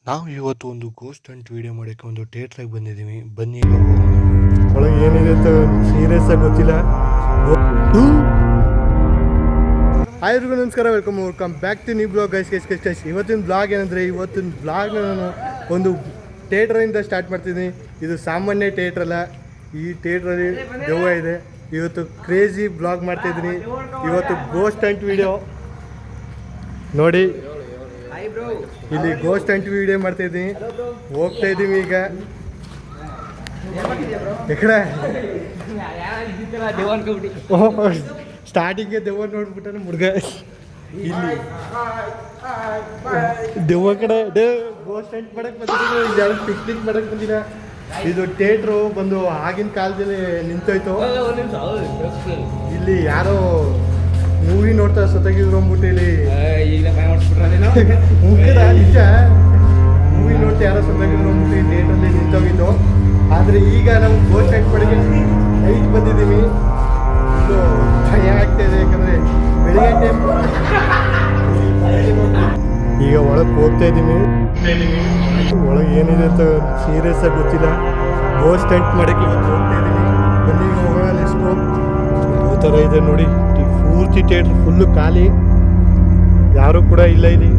ನಾವು ಇವತ್ತು ಒಂದು ಗೋಸ್ಟ್ ಹಂಟ್ ವಿಡಿಯೋ ಮಾಡೋಕ್ಕೆ ಒಂದು ಥಿಯೇಟ್ರಿಗೆ ಬಂದಿದ್ದೀವಿ. ಬನ್ನಿ ಈಗ ಹೋಗೋಣ. ಒಳಗೆ ಏನಿದೆ ಅಂತ ಸೀರಿಯಸ್ ಆಗಿ ಗೊತ್ತಿಲ್ಲ. ಹಾಯ್ ಎಲ್ರಿಗೂ ನಮಸ್ಕಾರ, welcome back to new blog guys. ಇವತ್ತಿನ ಬ್ಲಾಗ್ ಏನಂದರೆ, ಇವತ್ತಿನ ಬ್ಲಾಗ್ನ ನಾನು ಒಂದು ಥಿಯೇಟ್ರಿಂದ ಸ್ಟಾರ್ಟ್ ಮಾಡ್ತಿದ್ದೀನಿ. ಇದು ಸಾಮಾನ್ಯ ಥಿಯೇಟ್ರ್ ಅಲ್ಲ, ಈ ಥಿಯೇಟ್ರಲ್ಲಿ ದೆವ್ವ ಇದೆ. ಇವತ್ತು ಕ್ರೇಜಿ ಬ್ಲಾಗ್ ಮಾಡ್ತಾಯಿದ್ದೀನಿ. ಇವತ್ತು ಗೋಸ್ಟ್ ಹಂಟ್ ವಿಡಿಯೋ ನೋಡಿ. ಇಲ್ಲಿ ಗೋಸ್ಟ್ ಹಂಟ್ ವಿಡಿಯೋ ಮಾಡ್ತಾಯಿದ್ದೀನಿ. ಹೋಗ್ತಾ ಇದ್ದೀವಿ ಈಗ. ಎಕಡೆ ಸ್ಟಾರ್ಟಿಂಗ್ಗೆ ದೆವ್ವ ನೋಡ್ಬಿಟ್ಟಾನೆ ಮುಡ್ಗ. ಇಲ್ಲಿ ದೆವ್ವ ಕಡೆ ಗೋಸ್ಟ್ ಹಂಟ್ ಮಾಡಕ್ಕೆ ಬಂದಿದ್ದೀನಿ. ಇಲ್ಲಿ ಯಾರು ಪಿಕ್ನಿಕ್ ಮಾಡಕ್ಕೆ ಬಂದಿಲ್ಲ. ಇದು ಥಿಯೇಟ್ರು ಬಂದು ಆಗಿನ ಕಾಲದಲ್ಲಿ ನಿಂತೋಯ್ತು. ಇಲ್ಲಿ ಯಾರೋ ಮೂವಿ ನೋಡ್ತಾ ಸತ್ತಾಗಿದ್ರು ಅಂದ್ಬಿಟ್ಟು ಇಲ್ಲಿ ನಿಜ ಮೂವಿ ನೋಡ್ತಾ ಯಾರೋ ಸತ್ತಾಗಿದ್ರು ಅಂದ್ಬಿಟ್ಟು ಥಿಯೇಟ್ರಲ್ಲಿ ನಿಂತೋಗಿದ್ದು. ಆದರೆ ಈಗ ನಾವು ಗೋಸ್ಟ್ ಹಂಟ್ ಮಾಡಿಗೆ ನೈಟ್ ಬಂದಿದ್ದೀವಿ. ಇದು ಭಯ ಆಗ್ತಾಯಿದೆ, ಯಾಕಂದರೆ ಬೆಳಿಗ್ಗೆ ಟೈಮ್. ಈಗ ಒಳಗೆ ಹೋಗ್ತಾ ಇದ್ದೀವಿ. ಒಳಗೆ ಏನಿದೆ ಅಂತ ಸೀರಿಯಸ್ ಆಗಿ ಗೊತ್ತಿಲ್ಲ. ಗೋಸ್ಟ್ ಹಂಟ್ ಮಾಡೋಕ್ಕೆ ಇವತ್ತು ಹೋಗ್ತಾ ಇದ್ದೀವಿ. ಬನ್ನಿ ಹೋಗೋಣ, ಲೆಟ್ಸ್ ಗೋ. ಯಾವ ಥರ ಇದೆ ನೋಡಿ, ಪೂರ್ತಿ ಥಿಯೇಟ್ರ್ ಫುಲ್ಲು ಖಾಲಿ, ಯಾರೂ ಕೂಡ ಇಲ್ಲ ಇಲ್ಲಿ.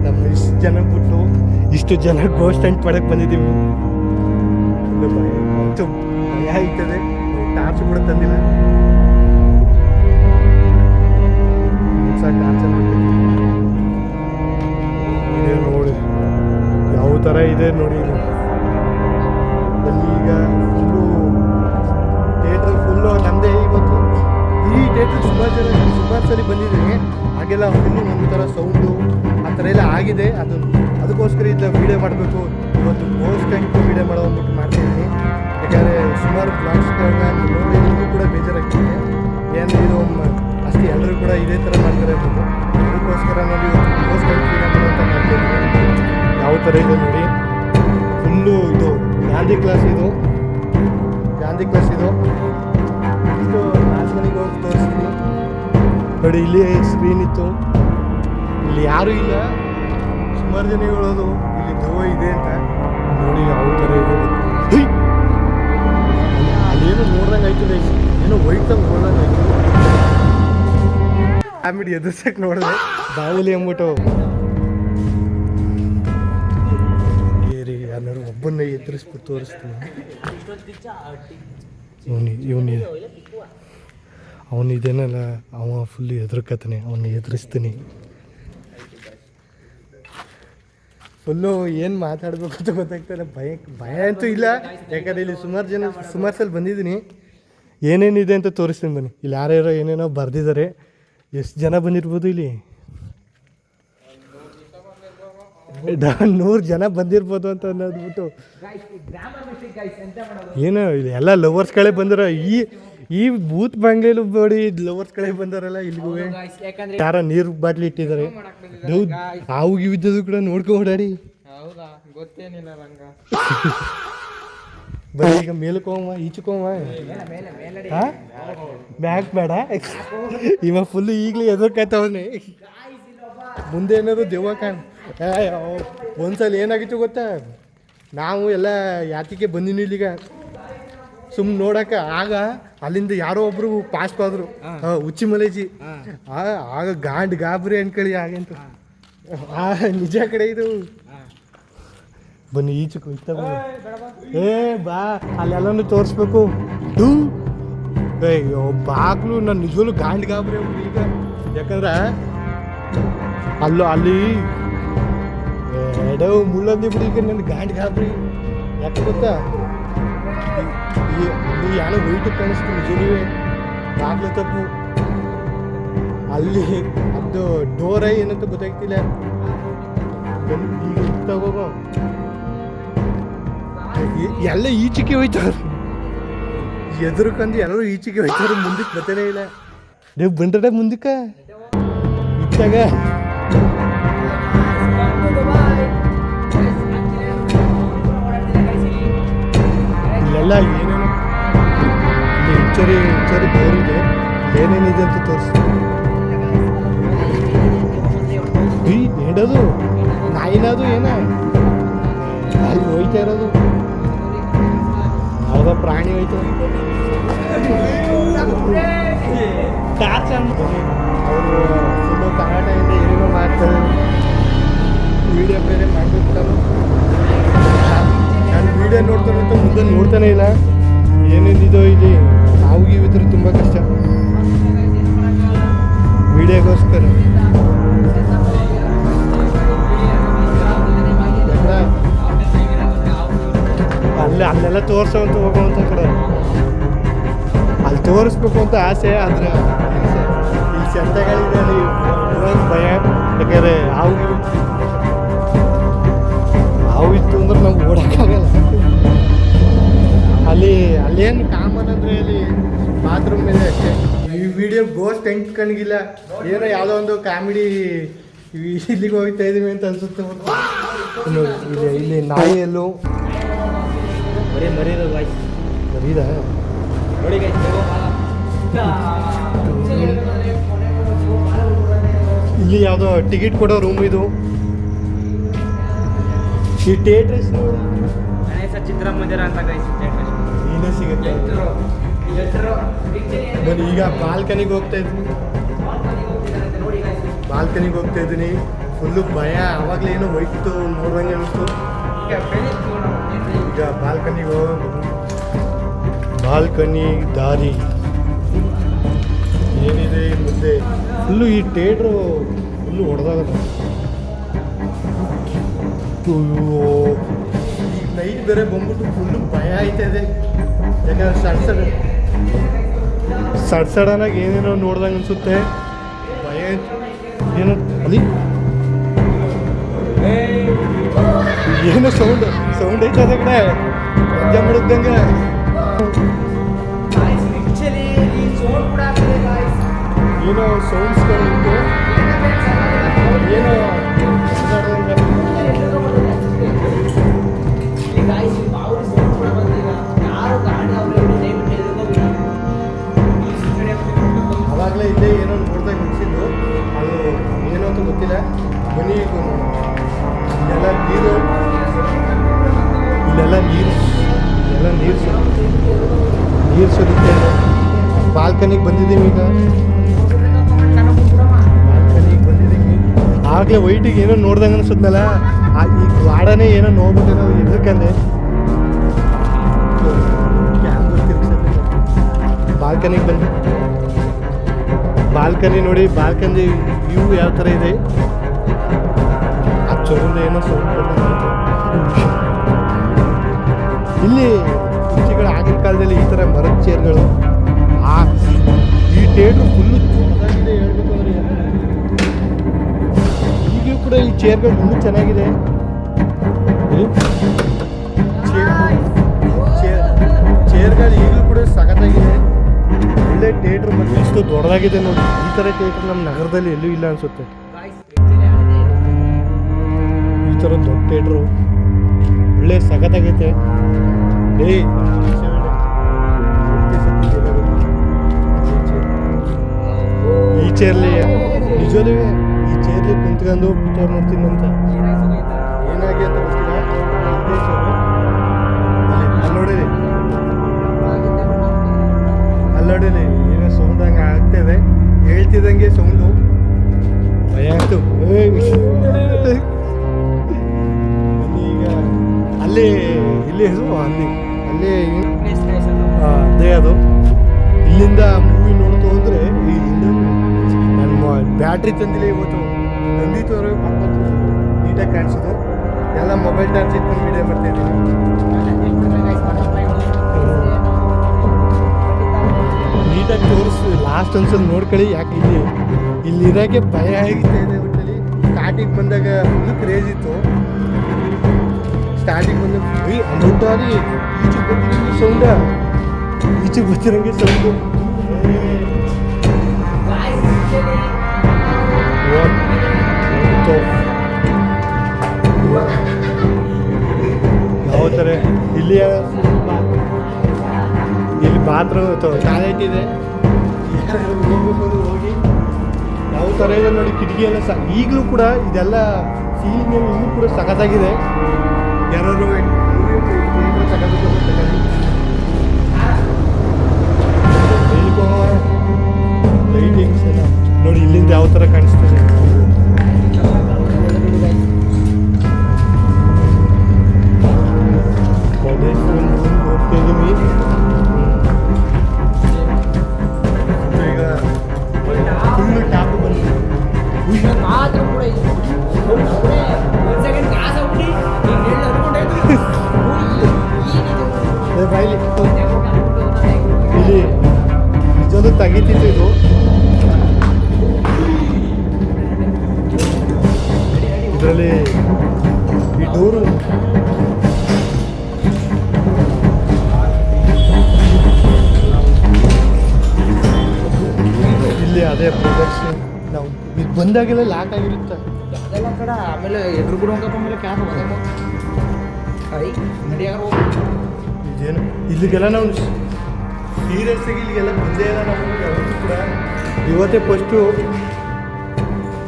ನಮ್ಮ ಇಷ್ಟು ಜನ ಬಿಟ್ಟು ಇಷ್ಟು ಜನ ಗೋಸ್ಟ್ ಹಂಟ್ ಮಾಡಕ್ಕೆ ಬಂದಿದ್ದೀವಿ. ಫುಲ್ಲು ಭಯ ಆಗ್ತದೆ. ಟಾರ್ಚ್ ಕೂಡ ತಂದಿಲ್ಲ. ಟಾರ್ಚ್ ಇದೆ ನೋಡಿ, ಯಾವ ಥರ ಇದೆ ನೋಡಿ. ಬನ್ನಿ ಈಗ ಫುಲ್ಲು ಥಿಯೇಟ್ರ್ ಫುಲ್ಲು ನಮ್ಮದೇ. ಇವತ್ತು ಈ ಥಿಯೇಟ್ರ್ ಸುಮಾರು ಸಲ ಬಂದಿದ್ದೀನಿ. ಹಾಗೆಲ್ಲ ಫುಲ್ಲು ಒಂದು ಥರ ಸೌಂಡು ಆ ಥರ ಎಲ್ಲ ಆಗಿದೆ. ಅದಕ್ಕೋಸ್ಕರ ಇದ್ದ ವೀಡಿಯೋ ಮಾಡಬೇಕು. ಇವತ್ತು ಗೋಸ್ಟ್ ಹಂಟ್ ವೀಡಿಯೋ ಮಾಡೋ ಅಂದ್ಬಿಟ್ಟು ಮಾಡ್ತಾಯಿದ್ದೀನಿ. ಯಾಕಂದರೆ ಸುಮಾರು ಬ್ಲಾಗ್ಸ್ಗಳನ್ನ ನೋಡಿ ನಿಮಗೂ ಕೂಡ ಬೇಜಾರಾಗ್ತಿದೆ. ಏನು ಇದು ಅಷ್ಟೇ ಎಲ್ಲರೂ ಕೂಡ ಇದೇ ಥರ ಮಾಡ್ತಾರೆ ಅಂದ್ಬಿಟ್ಟು. ಅದಕ್ಕೋಸ್ಕರ ನಾವು ಇವತ್ತು ಗೋಸ್ಟ್ ಹಂಟ್ ವೀಡಿಯೋ ಮಾಡೋಂತ ಮಾಡ್ತಾಯಿದ್ದೀನಿ. ಯಾವ ಥರ ಇದೆ ನೋಡಿ, ಫುಲ್ಲು ಇದು ಗಾಂಧಿ ಕ್ಲಾಸ್ ಇದು ಇಷ್ಟು ಕ್ಲಾಸ್ ಮನೆಗೆ ಹೋಗಿ ತೋರಿಸ್ತೀನಿ ನೋಡಿ. ಇಲ್ಲಿ ಸ್ಕ್ರೀನ್ ಇತ್ತು, ಇಲ್ಲಿ ಯಾರೂ ಇಲ್ಲ. ಸುಮಾರು ಜನ ಹೇಳೋದು ಇಲ್ಲಿ ದೆವ್ವ ಇದೆ ಅಂತ. ನೋಡಿ ಯಾವ ಥರ ಇದೆ. ಅಲ್ಲೇನೋ ನೋಡ್ದಂಗೆ ಆಯ್ತು, ಏನೋ ವೈಟಂಗೆ ನೋಡ್ದಂಗೆ ಆಯ್ತು. ಆಮೇಲೆ ಎದುರ್ಸಕ್ಕೆ ನೋಡಿದೆ ಬಾವಲಿ ಅಂದ್ಬಿಟ್ಟು. ಯಾರು ಒಬ್ಬನ್ನ ಎದುರಿಸ್ಬಿಟ್ಟು ತೋರಿಸ್ತೀನಿ. ಅವನಿದೇನಲ್ಲ, ಅವ ಫುಲ್ ಎದುರ್ಕತಾನೆ. ಅವನ್ನ ಎದುರಿಸ್ತೀನಿ. ಫುಲ್ಲು ಏನು ಮಾತಾಡ್ಬೇಕು ಅಂತ ಗೊತ್ತಾಗ್ತಾರೆ. ಭಯ ಅಂತೂ ಇಲ್ಲ, ಯಾಕಂದರೆ ಇಲ್ಲಿ ಸುಮಾರು ಸಲ ಬಂದಿದ್ದೀನಿ. ಏನೇನಿದೆ ಅಂತ ತೋರಿಸ್ತೀನಿ ಬನ್ನಿ. ಇಲ್ಲಿ ಯಾರ್ಯಾರೋ ಏನೇನೋ ಬರೆದಿದ್ದಾರೆ. ಎಷ್ಟು ಜನ ಬಂದಿರ್ಬೋದು ಇಲ್ಲಿ? 100 ಜನ ಬಂದಿರ್ಬೋದು ಅಂತ ಅನ್ನೋದ್ಬಿಟ್ಟು. ಏನು ಇಲ್ಲಿ ಎಲ್ಲ ಲವರ್ಸ್ಗಳೇ ಬಂದಾರ. ಈ ಬೂತ್ ಬಾಂಗ್ಲೇಲು ನೋಡಿ ಲವರ್ಸ್ಗಳೇ ಬಂದಾರಲ್ಲ ಇಲ್ಲಿಗೂ. ಯಾರ ನೀರು ಬಾಟ್ಲಿ ಇಟ್ಟಿದ್ದಾರೆ. ಹಾವು ಇದ್ದದ್ದು ಕೂಡ ನೋಡ್ಕೊಂಡು ಓಡಾಡಿ. ಬರೀ ಈಗ ಮೇಲಕ್ಕೋವ ಈಚಕೋವ ಬ್ಯಾಕ್ ಬೇಡ. ಇವ ಫುಲ್ಲು ಈಗಲೇ ಎದುರ್ಕಾಯ್ತವನೇ. ಮುಂದೆ ಏನಾದ್ರು ದೆವ್ವ ಕಾಣ್. ಒಂದ್ಸಲ ಏನಾಗಿತ್ತು ಗೊತ್ತಾ, ನಾವು ಎಲ್ಲ ಯಾತಿಗೆ ಬಂದಿನಿ ಇಲ್ಲಿಗ ಸುಮ್ಮನೆ ನೋಡಕ್ಕೆ. ಆಗ ಅಲ್ಲಿಂದ ಯಾರೋ ಒಬ್ರು ಪಾಸ್ ಹೋದ್ರು, ಉಚ್ಚಿ ಮಲೇಜಿ. ಆಗ ಗಾಬರಿ ಅನ್ಕೊಳ್ಳಿ ಆಗಂತ. ನಿಜ ಕಡೆ ಇದು. ಬನ್ನಿ ಈಚಕ್ಕೆ ಇತ್ತ ಬಾ, ಅಲ್ಲೆಲ್ಲನೂ ತೋರಿಸ್ಬೇಕು. ಬಾಗ್ಲು ನಾನು ನಿಜವಲ್ಲೂ ಗಾಬರಿ ಈಗ. ಯಾಕಂದ್ರೆ ಅಲ್ಲಿ ಎಡವು ಮುಳ್ಳಂದಿ ಬಿಡಿ. ಈಗ ನನ್ನ ಗಾಬರಿ ಯಾಕೆ ಗೊತ್ತಾ, ಇಲ್ಲಿ ಯಾರೋ ವೈಟ್ ಕಾಣಿಸ್ತು ನಿಜವೇ. ಬಾಗ್ಲು ತಪ್ಪು ಅಲ್ಲಿ ಅದು ಡೋರ ಏನಂತ ಗೊತ್ತಾಗ್ತಿಲ್ಲ. ಈಗ ತಗೋಗೋ ಎಲ್ಲ ಈಚೆಗೆ ಹೋಯ್ತಾರೆ. ಎದುರುಕಂದು ಎಲ್ಲರೂ ಈಚೆಗೆ ಹೋಯ್ತಾರೆ. ಮುಂದಕ್ಕೆ ಬತ್ತನೇ ಇಲ್ಲ. ನೀವು ಬಂದ್ರೆ ಮುಂದಕ್ಕೆ ಇತ್ತಾಗ ಇಲ್ಲೆಲ್ಲ ಏನೇನು ಹೆಚ್ಚರಿ ಬೋರಿದೆ. ಏನೇನಿದೆ ಅಂತ ತೋರಿಸ್ತೀನಿ. ಹೇಳೋದು ನಾಯಿನ ಎಲ್ಲದು ಏನ ಅಲ್ಲಿ ಹೋಯ್ತಾ ಇರೋದು ಯಾವುದೋ ಪ್ರಾಣಿ ಹೋಯ್ತು ಅವರು ಫುಲ್ಲು ಕರ್ನಾಟಕದಿಂದ ಏನೇನೋ ಮಾಡ್ತಾರೆ ವಿಡಿಯೋ ಬೇರೆ ಮಾಡ್ಬಿಡ್ತಾರೆ ನಾನು ವಿಡಿಯೋ ನೋಡ್ತಾನೆ ಅಂತ ಮುಂದೆ ನೋಡ್ತಾನೆ ಇಲ್ಲ ಏನೇನಿದೋ ಇಲ್ಲಿ ನಾವು ಇದ್ರೆ ತುಂಬ ಕಷ್ಟ ವಿಡಿಯೋಗೋಸ್ಕರ ಅಲ್ಲೆಲ್ಲ ತೋರ್ಸೋಂತ ಹೋಗೋವಂಥ ಕಡೆ ಅಲ್ಲಿ ತೋರಿಸ್ಬೇಕು ಅಂತ ಆಸೆ ಆದರೆ ಈ ಸಂತೆಗಳಿದೆ ಅಲ್ಲಿ ಭಯ ಯಾಕಂದರೆ ಹಾವು ಇತ್ತು ಅಂದ್ರೆ ನಾವು ಓಡೋಕ್ಕಾಗಲ್ಲ ಅಲ್ಲೇನು ಕಾಮನ್ ಅಂದರೆ ಅಲ್ಲಿ ಬಾತ್ರೂಮ್ ಮೇಲೆ ಅಷ್ಟೇ ಈ ವಿಡಿಯೋ ಗೋಸ್ಟ್ ಕಣ್ಗಿಲ್ಲ ಏನೋ ಯಾವುದೋ ಒಂದು ಕಾಮಿಡಿ ಇಲ್ಲಿಗೆ ಹೋಗ್ತಾ ಇದೀವಿ ಅಂತ ಅನ್ಸುತ್ತೆ ಇಲ್ಲಿ ನಾಯಿಯಲ್ಲೂ ಮರೀದ ಮರೀದ ನೋಡಿ ಇಲ್ಲಿ ಯಾವುದೋ ಟಿಕೆಟ್ ಕೊಡೋ ರೂಮ್ ಇದು ಈ ಥಿಯೇಟರ್ಸ್ ಗಣೇಶ ಚಿತ್ರಮಂದಿರ ಅಂತ ಏನೇ ಸಿಗುತ್ತೆ ನಾನು ಈಗ ಬಾಲ್ಕನಿಗೆ ಹೋಗ್ತಾ ಇದ್ದೀನಿ ಫುಲ್ಲು ಭಯ ಆವಾಗಲೇ ಏನೋ ಹೋಯ್ತು ನೋಡ್ದಂಗೆ ಅನಿಸ್ತು ಈಗ ಬಾಲ್ಕನಿಗೆ ಹೋಗೋದು ಬಾಲ್ಕನಿ ದಾರಿ ಏನಿದೆ ಮುಂದೆ ಫುಲ್ಲು ಈ ಥಿಯೇಟ್ರು ಫುಲ್ಲು ಹೊಡೆದಾಗದು ಈಗ ನೈಟ್ ಬೇರೆ ಬಂದ್ಬಿಟ್ಟು ಫುಲ್ಲು ಭಯ ಆಯ್ತಾಯಿದೆ ಯಾಕಂದ್ರೆ ಸಡನ್ನಾಗಿ ಏನೇನೋ ನೋಡ್ದಂಗೆ ಅನಿಸುತ್ತೆ ಭಯ ಏನೋ ಅಲ್ಲಿ ಏನೋ ಸೌಂಡ್ ಐತದ ಕಡೆ ಮಜಾ ಮಾಡಿದ್ದಂಗೆ ಏನೋ ಸೌಂಡ್ಸ್ಗಳು ಉಂಟು ಏನೋ ಅವಾಗಲೇ ಇಲ್ಲೇ ಏನೋ ನೋಡ್ದಾಗ ಮುಗಿಸಿದ್ದು ಅದು ಏನೋ ಅಂತ ಗೊತ್ತಿಲ್ಲ ಬನ್ನಿ ಇಲ್ಲೆಲ್ಲ ನೀರು ಸುರಿಯುತ್ತೆ ಬಾಲ್ಕನಿಗೆ ಬಂದಿದ್ದೀವಿ ಈಗ ಆಗಲೇ ವೈಟಿಗೆ ಏನೋ ನೋಡ್ದಂಗೆ ಅನ್ಸುತ್ತಲ್ಲ ಈಗ ವಾಡನೇ ಏನೋ ನೋಡ್ಬಿಟ್ಟು ಎದ್ರಕಂದೆ ಬಾಲ್ಕನಿಗೆ ಬಂದು ಬಾಲ್ಕನಿ ನೋಡಿ ಬಾಲ್ಕನಿ ವ್ಯೂ ಯಾವ ಥರ ಇದೆ ಆ ಚೊರಿಂದ ಏನೋ ಸೌಂಡ್ ಇಲ್ಲಿ ಕುರ್ಚಿಗಳು ಆಗಿನ ಕಾಲದಲ್ಲಿ ಈ ಥರ ಮರದ ಚೇರ್ಗಳು ಈ ಥಿಯೇಟ್ರು ಫುಲ್ಲು ದೊಡ್ಡದಾಗಿದೆ ಹೇಳ್ಬೇಕು ಅಂದ್ರೆ ಈಗಲೂ ಕೂಡ ಈ ಚೇರ್ಗಳು ಇನ್ನೂ ಚೆನ್ನಾಗಿದೆ ಚೇರ್ಗಳು ಈಗಲೂ ಕೂಡ ಸಖತ್ತಾಗಿದೆ ಒಳ್ಳೆ ಥಿಯೇಟ್ರ್ ಮತ್ತು ಇಷ್ಟು ದೊಡ್ಡದಾಗಿದೆ ನೋಡಿ ಈ ಥರ ಥಿಯೇಟ್ರ್ ನಮ್ಮ ನಗರದಲ್ಲಿ ಎಲ್ಲೂ ಇಲ್ಲ ಅನಿಸುತ್ತೆ ಈ ಥರ ದೊಡ್ಡ ಥಿಯೇಟ್ರು ಒಳ್ಳೆ ಸಖತ್ತಾಗೈತೆ ಈ ಚೇರ್ಲಿ ನಿಜವೇ ಈ ಚೇರ್ಲಿ ಕುಂತ್ಕೊಂಡು ಪಿಕ್ಚರ್ ನೋಡ್ತೀನಿ ಅಂತ ಏನಾಗಿ ಅಂತ ಗೊತ್ತಿಲ್ಲ ಅಲ್ಲೋಡಿರಿ ಏನೋ ಸೌಂಡ್ ಹಂಗೆ ಆಗ್ತದೆ ಹೇಳ್ತಿದ್ದಂಗೆ ಸೌಂಡು ಭಯ ಆಯ್ತು ಈಗ ಅಲ್ಲಿ ಇಲ್ಲಿ ಅಲ್ಲಿ ಅದೇ ಅದು ಇಲ್ಲಿಂದ ಮೂವಿ ನೋಡ್ತು ಅಂದರೆ ನನ್ನ ಬ್ಯಾಟ್ರಿ ತಂದಿಲ್ಲ ಇವತ್ತು ತಂದಿತ್ತವ್ರೆ ನೀಟಾಗಿ ಕಾಣಿಸೋದು ಎಲ್ಲ ಮೊಬೈಲ್ ಚಾರ್ಜ್ ಇಟ್ಕೊಂಡು ವಿಡಿಯೋ ಮಾಡ್ತಾಯಿದ್ದೀನಿ ನೀಟಾಗಿ ತೋರಿಸಿ ಲಾಸ್ಟ್ ಒಂದ್ಸಲ ನೋಡ್ಕೊಳ್ಳಿ ಯಾಕೆ ಇಲ್ಲಿರೋಕ್ಕೆ ಭಯ ಆಗಿತ್ತು ಇದೆ ಒಟ್ಟಲ್ಲಿ ಸ್ಟಾರ್ಟಿಂಗ್ ಬಂದಾಗ ಫುಲ್ ಕ್ರೇಜ್ ಇತ್ತು ಸ್ಟಾರ್ಟಿಂಗ್ ಬಂದು ಅಲ್ಲೊಂದಾರಿ ಈಚೆಗೆ ಬಂದಿರಂಗೆ ಸೌಂಡು ಯಾವ ಥರ ಇಲ್ಲಿ ಬಾತ್ರೂಮ್ ಟಾಯ್ಲೆಟ್ ಇದೆ ಹೋಗಿ ಯಾವ ಥರ ಇದೆ ನೋಡಿ, ಕಿಟಕಿ ಎಲ್ಲ ಈಗಲೂ ಕೂಡ ಇದೆಲ್ಲ ಸೀಲಿಂಗ್ ಇನ್ನೂ ಕೂಡ ಸಖತ್ತಾಗಿದೆ. ಯಾರು ಲೈಟಿಂಗ್ಸ್ ಎಲ್ಲ ನೋಡಿ ಇಲ್ಲಿಂದ ಯಾವ ಥರ ಕಾಣಿಸ್ತದೆ. ಹೋಗ್ತಿದ್ದೀವಿ ಈಗ ಫುಲ್ಲು ಟ್ಯಾಪ್ ಬಂದಿದೆ. ಇಲ್ಲಿ ನಿಜವಾದ ತೆಗಿತಿತ್ತು ಇದು. ಇದರಲ್ಲಿ ಈ ಡೋರು ಇಲ್ಲಿ ಅದೇ ಪ್ರಾಡಕ್ಟ್ಸ್ ನಾವು ಇದು ಬಂದಾಗೆಲ್ಲ ಲಾಕ್ ಆಗಿರುತ್ತೆ. ಅದೆಲ್ಲ ಕಡ ಆಮೇಲೆ ಎದುರು ಕೂಡ ಹೋಗಪ್ಪ ಆಮೇಲೆ ಕ್ಯಾನ್ ಇದೇನು ಇಲ್ಲಿಗೆಲ್ಲ ನಾವು ಸೀರಿಯಸ್ ಆಗಿ ಇಲ್ಲಿಗೆಲ್ಲ ಬಂದೇ ಇಲ್ಲ ನಾವು ಯಾವತ್ತೂ ಕೂಡ. ಇವತ್ತೇ ಫಸ್ಟು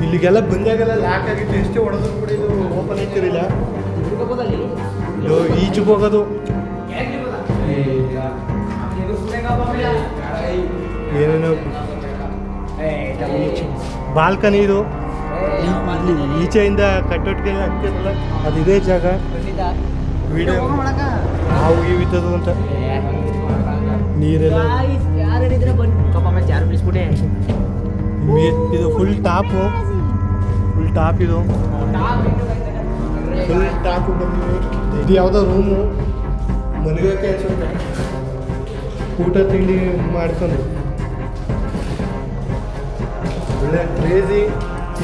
ಇಲ್ಲಿಗೆಲ್ಲ ಬಂದಾಗೆಲ್ಲ ಲಾಕ್ ಆಗಿತ್ತು. ಎಷ್ಟೇ ಹೊಡೆದ್ರು ಕೂಡ ಇದು ಓಪನ್ ಆಗ್ತಿರಲಿಲ್ಲ. ಇದು ಈಚೆಗೆ ಹೋಗೋದು ಏನೇನೋ ಬಾಲ್ಕನಿ ಇದು. ಇಲ್ಲಿ ಈಚೆಯಿಂದ ಕಟ್ಟೋಟ್ಗೆ ಆಗ್ತಿರಲ್ಲ, ಅದು ಇದೇ ಜಾಗ. ವಿಡಿಯೋ ನಾವು ಇವಿತ್ತದು ಅಂತ ನೀರೆಲ್ಲ ಇದು ಫುಲ್ ಟಾಪು, ಫುಲ್ ಟಾಪ್ ಇದು ಫುಲ್ ಟಾಪು ಬಂದಿದೆ. ಇದು ಯಾವುದೋ ರೂಮು ಮಲಗೋಕೆ ಅನ್ಸುತ್ತೆ, ಊಟ ತಿಂಡಿ ಮಾಡ್ಕೊಂಡು ಒಳ್ಳೆ ಕ್ರೇಜಿ.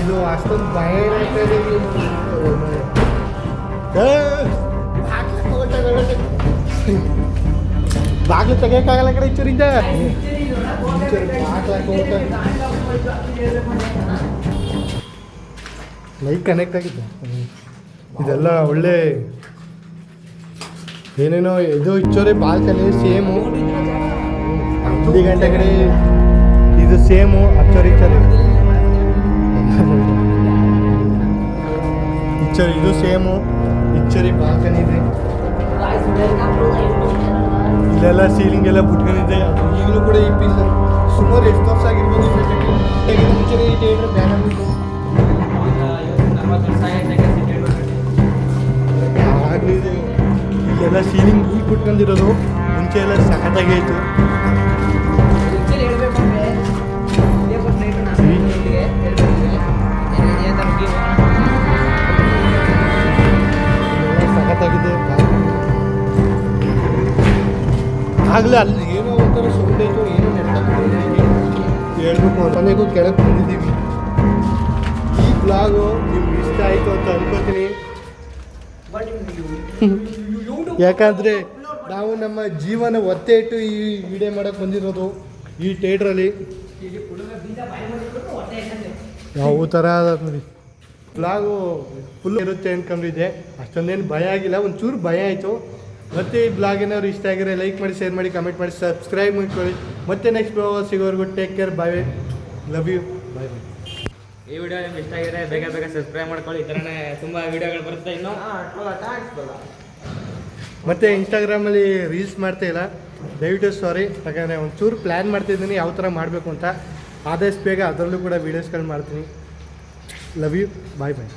ಇದು ಅಷ್ಟೊಂದು ಭಯ ಆಗ್ತಾಯಿದೆ. ಬಾಗ್ಲು ತೆಗಿಯೋಕ್ಕಾಗಲ್ಲ ಕಡೆ ಇಚ್ಚರಿಂದ ಲೈಟ್ ಕನೆಕ್ಟ್ ಆಗಿದ್ದೆ. ಇದೆಲ್ಲ ಒಳ್ಳೆ ಏನೇನೋ ಇದು ಇಚ್ಚೋರೆ ಬಾಲ್ಕನಿ ಸೇಮು. 1 ಗಂಟೆ ಕಡೆ ಇದು ಸೇಮು ಹಚ್ಚೋರಿ ಇಚ್ಚೋರಿ ಇಚ್ಚೋರಿ ಇದು ಸೇಮು ಇಚ್ಚೋರಿ ಬಾಲ್ಕನಿ ಇದೆ. ಇಲ್ಲೆಲ್ಲ ಸೀಲಿಂಗ್ ಎಲ್ಲ ಬಿಟ್ಕೊಂಡಿದೆ. ಈಗಲೂ ಕೂಡ ಈ ಪೀಸ್ ಸುಮಾರು ಎಷ್ಟು ವರ್ಷ ಆಗಿರ್ಬೋದು. ಮುಂಚೆ ಈ ಥಿಯೇಟ್ರ್ ಬ್ಯಾನ್ ಆಗಿತ್ತು. ಆಗಲಿ ಇಲ್ಲೆಲ್ಲ ಸೀಲಿಂಗ್ ಈಗ ಬಿಟ್ಕೊಂಡಿರೋದು. ಮುಂಚೆ ಎಲ್ಲ ಸಖತ್ತಾಗಿ ಇತ್ತು. ಸಖತ್ತಾಗಿದೆ. ಆಗಲೇ ಅಲ್ಲಿ ಏನೋ ಒಂಥರ ಸೌಂಡ್ ಆಯಿತು, ಏನೋ ಹೇಳ್ಬೇಕು ಕೊನೆಗೂ ಕೆಳಗೆ ಬಂದಿದ್ದೀವಿ. ಈ ಬ್ಲಾಗು ನಿಮ್ಗೆ ಇಷ್ಟ ಆಯಿತು ಅಂತ ಅನ್ಕೋತೀನಿ. ಯಾಕಂದರೆ ನಾವು ನಮ್ಮ ಜೀವನ ಒತ್ತೆ ಇಟ್ಟು ಈ ವಿಡಿಯೋ ಮಾಡೋಕ್ಕೆ ಬಂದಿರೋದು ಈ ಥಿಯೇಟ್ರಲ್ಲಿ. ಯಾವ ಥರ ಅದ ನೋಡಿ ಬ್ಲಾಗು ಫುಲ್ ಇರುತ್ತೆ ಅಂದ್ಕೊಂಡಿದ್ದೆ. ಅಷ್ಟೊಂದೇನು ಭಯ ಆಗಿಲ್ಲ, ಒಂಚೂರು ಭಯ ಆಯಿತು. ಮತ್ತು ಈ ಬ್ಲಾಗ್ ಏನಾದ್ರು ಇಷ್ಟ ಆಗಿದ್ರೆ ಲೈಕ್ ಮಾಡಿ, ಶೇರ್ ಮಾಡಿ, ಕಮೆಂಟ್ ಮಾಡಿ, ಸಬ್ಸ್ಕ್ರೈಬ್ ಮಾಡ್ಕೊಳ್ಳಿ. ಮತ್ತೆ ನೆಕ್ಸ್ಟ್ ಬ್ಲಾಗ್ ಸಿಗೋವರೆಗೂ take care, bye, love you, bye bye. ಈ ವಿಡಿಯೋ ನಿಮ್ಗೆ ಇಷ್ಟ ಆಗಿದ್ರೆ ಬೇಗ ಸಬ್ಸ್ಕ್ರೈಬ್ ಮಾಡ್ಕೊಳ್ಳಿ. ಈ ಥರನೇ ತುಂಬ ವಿಡಿಯೋಗಳು ಬರುತ್ತೆ ಇನ್ನೂ. ಮತ್ತು ಇನ್ಸ್ಟಾಗ್ರಾಮಲ್ಲಿ ರೀಲ್ಸ್ ಮಾಡ್ತಾ ಇಲ್ಲ, ದಯವಿಟ್ಟು ಸಾರಿ. ಯಾಕಂದರೆ ಒಂಚೂರು ಪ್ಲ್ಯಾನ್ ಮಾಡ್ತಿದ್ದೀನಿ ಯಾವ ಥರ ಮಾಡಬೇಕು ಅಂತ. ಆದಷ್ಟು ಬೇಗ ಅದರಲ್ಲೂ ಕೂಡ ವೀಡಿಯೋಸ್ಗಳು ಮಾಡ್ತೀನಿ. Love you, bye bye.